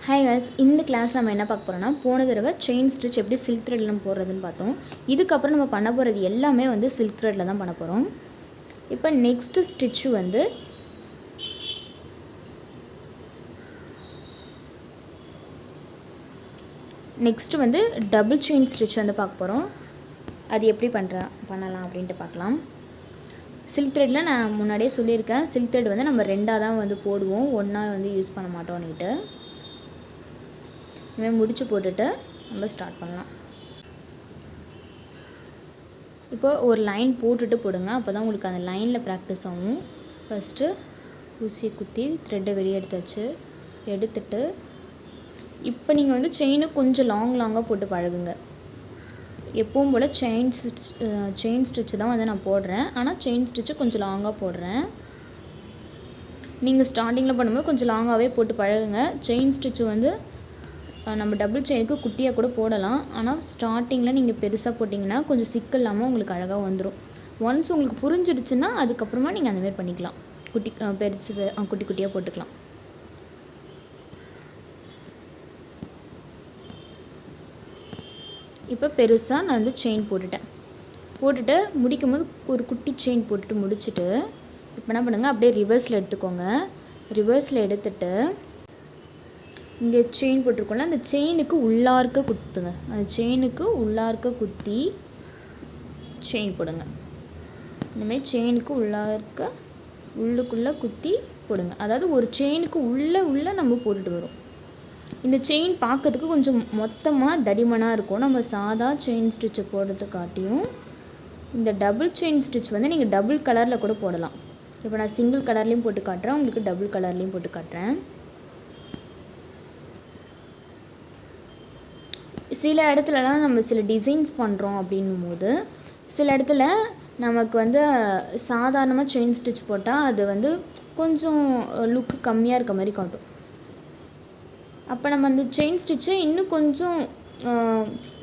Hi guys, இந்த class நம்ம என்ன பார்க்க போறோம்னா போன தடவை செயின் ஸ்டிட்ச் எப்படி silk threadல போடுறதுன்னு பார்த்தோம். இதுக்கு அப்புறம் நம்ம பண்ண போறது எல்லாமே வந்து silk threadல தான் பண்ண போறோம். இப்போ நெக்ஸ்ட் ஸ்டிட்ச் வந்து டபுள் செயின் ஸ்டிட்ச் வந்து பார்க்க போறோம். அது எப்படி பண்ணலாம் அப்படினு பார்க்கலாம். silk threadல நான் முன்னாடியே சொல்லியிருக்கேன். silk thread வந்து நம்ம ரெண்டா தான் வந்து போடுவோம். ஒண்ணா வந்து யூஸ் பண்ண மாட்டோம்னிட்டு. இதை முடிச்சு போட்டுட்டு நம்ம ஸ்டார்ட் பண்ணலாம். இப்போ ஒரு லைன் போட்டுட்டு போடுங்க. அப்பதான் உங்களுக்கு அந்த லைன்ல பிராக்டீஸ் ஆகும். ஃபர்ஸ்ட் ஊசி குத்தி த்ரெட் வெளிய எடுத்துட்டு இப்போ நீங்க வந்து செயின் கொஞ்சம் லாங்கா போட்டு பழகுங்க. எப்பவும் போல செயின் ஸ்டிட்ச் தான் வந்து நான் போடுறேன். ஆனா செயின் ஸ்டிட்ச் கொஞ்சம் லாங்கா போடுறேன். நீங்க ஸ்டார்டிங்ல பண்ணும்போது கொஞ்சம் லாங்காவே போட்டு பழகுங்க. செயின் ஸ்டிட்ச் வந்து நம்ம டபுள் செயினுக்கு குட்டியா கூட போடலாம். ஆனா ஸ்டார்டிங்ல நீங்க பெருசா போடிங்கனா கொஞ்சம் சிக்கல் இல்லாம உங்களுக்கு அழகா வந்துரும். once உங்களுக்கு புரிஞ்சிடுச்சுனா அதுக்கு அப்புறமா நீங்க அந்த மாதிரி பண்ணிக்கலாம். குட்டி குட்டியா போட்டுக்கலாம். இப்போ பெருசா நான் வந்து செயின் போட்டுட்டு முடிக்கும்போது ஒரு குட்டி செயின் போட்டுட்டு முடிச்சிட்டு இப்போ என்ன பண்ணுங்க அப்படியே ரிவர்ஸ்ல எடுத்துக்கோங்க. ரிவர்ஸ்ல எடுத்துட்டு இங்க செயின் போட்டுருக்கோம்ல அந்த செயினுக்கு உள்ளார்க்க குத்துங்க. அந்த செயினுக்கு உள்ளார்க்க குத்தி செயின் போடுங்க. இந்த மாதிரி செயினுக்கு உள்ளுக்குள்ள குத்தி போடுங்க. அதாவது ஒரு செயினுக்கு உள்ள நம்ம போட்டுட்டு வரோம். இந்த செயின் பார்க்கிறதுக்கு கொஞ்சம் மொத்தமா தடிமனா இருக்கும். நம்ம சாதா செயின் ஸ்டிட்ச் போடுறது காட்டியும் இந்த டபுள் செயின் ஸ்டிட்ச் வந்து நீங்க டபுள் கலர்ல கூட போடலாம். இப்போ நான் சிங்கிள் கலர்லயும் போட்டு காட்றேன். உங்களுக்கு டபுள் கலர்லயும் போட்டு காட்றேன். சில இடத்துலலாம் நம்ம சில டிசைன்ஸ் பண்றோம் அப்படினும்போது சில இடத்துல நமக்கு வந்து சாதாரணமா செயின் ஸ்டிட்ச் போட்டா அது வந்து கொஞ்சம் லுக் கம்மியா இருக்க மாதிரி காட்டும். அப்ப நம்ம அந்த செயின் ஸ்டிட்ச் இன்னும் கொஞ்சம்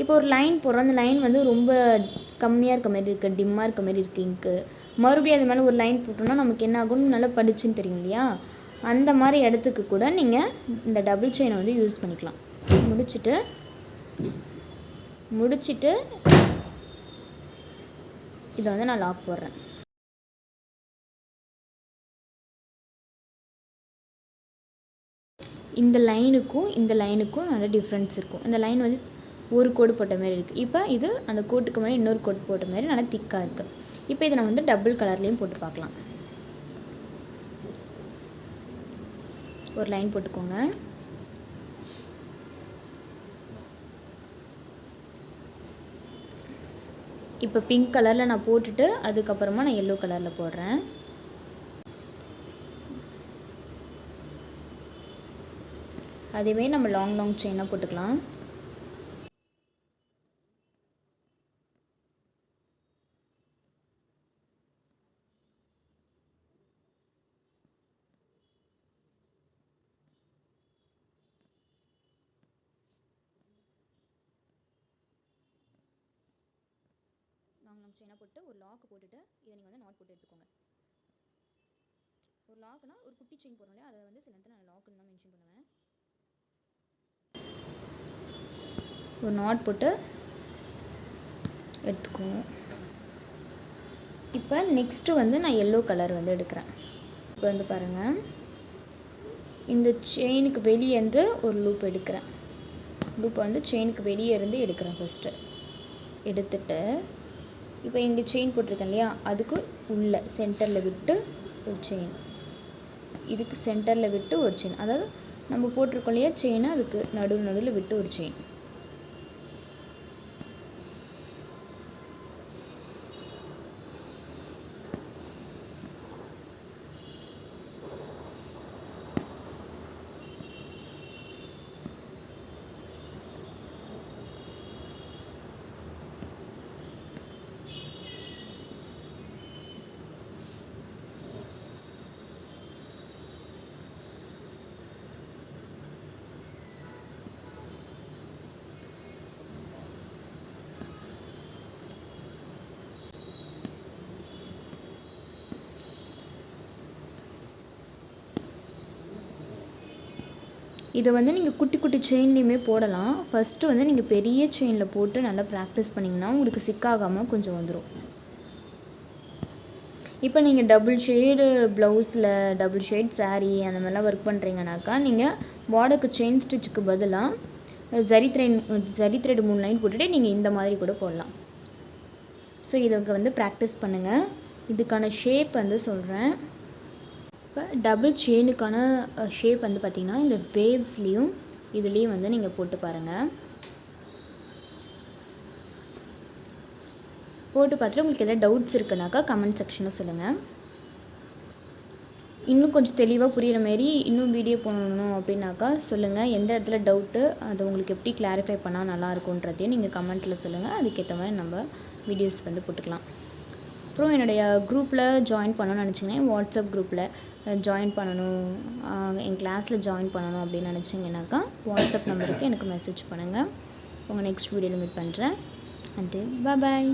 இப்போ ஒரு லைன் போடுறோம். அந்த லைன் வந்து ரொம்ப கம்மியா இருக்க மாதிரி இருக்கு. டிம்மா இருக்க மாதிரி இருக்கு இங்கு. மறுபடியும் அது மேல ஒரு லைன் போட்டோம்னா நமக்கு என்ன ஆகும் நல்லா படிச்சுன்னு தெரியும் இல்லையா? அந்த மாதிரி இடத்துக்கு கூட நீங்க இந்த டபுள் செயினை வந்து யூஸ் பண்ணிக்கலாம். முடிச்சிட்டு இத வந்து நான் லாக் போடுறேன். இந்த லைனுக்கும் நல்ல டிஃபரன்ஸ் இருக்கும். இந்த லைன் வந்து ஒரு கோடு போட்ட மாதிரி இருக்கு. இப்போ இது அந்த கோட்டுக்கு மேல இன்னொரு கோடு போட்ட மாதிரி நல்ல திக்கா இருக்கு. இப்போ இத நான் வந்து டபுள் கலர்லயும் போட்டு பார்க்கலாம். ஒரு லைன் போட்டுக்கோங்க. இப்போ பிங்க் கலர்ல நான் போட்டுட்டு அதுக்கு அப்புறமா நான் yellow கலர்ல போடுறேன். அதேவே நம்ம லாங் செயினா போட்டுக்கலாம். லாங் செயினா போட்டு ஒரு லாக் போட்டுட்டு இத நீங்க வந்து நாட் போட்டு எடுத்துக்கோங்க. ஒரு லாக்னா ஒரு குட்டி செயின் போடுறோம்ல அத வந்து சில நேரத்துல நான் லாக்னு தான் மென்ஷன் பண்ணுவேன். ஒரு நாட் போட்டு எடுத்துக்கோங்க. இப்போ நெக்ஸ்ட் வந்து நான் yellow கலர் வந்து எடுக்கிறேன். இப்போ வந்து பாருங்க. இந்த செயினுக்கு வெளிய இருந்து ஒரு லூப் எடுக்கிறேன். லூப் வந்து செயினுக்கு வெளிய இருந்து எடுக்கிறேன் ஃபர்ஸ்ட். எடுத்துட்டு இப்போ இங்க செயின் போட்டுருக்கேன் இல்லையா? அதுக்கு உள்ள சென்டர்ல விட்டு ஒரு செயின். இதுக்கு சென்டர்ல விட்டு ஒரு செயின். அதாவது நம்ம போட்டுருக்கோம் இல்லையா செயின் அதுக்கு நடுவுல விட்டு ஒரு செயின். இதை வந்து நீங்கள் குட்டி குட்டி செயின்லேயுமே போடலாம். ஃபஸ்ட்டு வந்து நீங்கள் பெரிய செயினில் போட்டு நல்லா ப்ராக்டிஸ் பண்ணிங்கன்னா உங்களுக்கு சிக்காகாமல் கொஞ்சம் வந்துடும். இப்போ நீங்கள் டபுள் ஷேடு ப்ளவுஸில் டபுள் ஷேட் சாரீ அந்த மாதிரிலாம் ஒர்க் பண்ணுறீங்கனாக்கா நீங்கள் பார்டருக்கு செயின் ஸ்டிச்சுக்கு பதிலாக ஜரி த்ரெட் 3 லைன் போட்டுட்டு நீங்கள் இந்த மாதிரி கூட போடலாம். ஸோ இதுக்கு வந்து ப்ராக்டிஸ் பண்ணுங்கள். இதுக்கான ஷேப் வந்து சொல்கிறேன். இப்போ டபுள் செயினுக்கான ஷேப் வந்து பார்த்திங்கன்னா இந்த வேவ்ஸ்லேயும் இதுலேயும் வந்து நீங்கள் போட்டு பாருங்கள். போட்டு பார்த்துட்டு உங்களுக்கு எதாவது டவுட்ஸ் இருக்குனாக்கா கமெண்ட் செக்ஷனில் சொல்லுங்கள். இன்னும் கொஞ்சம் தெளிவாக புரிகிற மாரி இன்னும் வீடியோ போடணும் அப்படின்னாக்கா சொல்லுங்கள். எந்த இடத்துல டவுட்டு அது உங்களுக்கு எப்படி கிளாரிஃபை பண்ணால் நல்லாயிருக்குன்றதையும் நீங்கள் கமெண்ட்டில் சொல்லுங்கள். அதுக்கேற்ற மாதிரி நம்ம வீடியோஸ் வந்து போட்டுக்கலாம். அப்புறம் என்னுடைய குரூப்பில் ஜாயின் பண்ணணும்னு நினச்சிங்கன்னா வாட்ஸ்அப் குரூப்பில் ஜாயின் பண்ணணும், என் கிளாஸில் ஜாயின் பண்ணணும் அப்படின்னு நினச்சிங்கனாக்கா வாட்ஸ்அப் நம்பருக்கு எனக்கு மெசேஜ் பண்ணுங்கள். உங்கள் நெக்ஸ்ட் வீடியோவில் மீட் பண்ணுறேன். அண்ட் பாய்.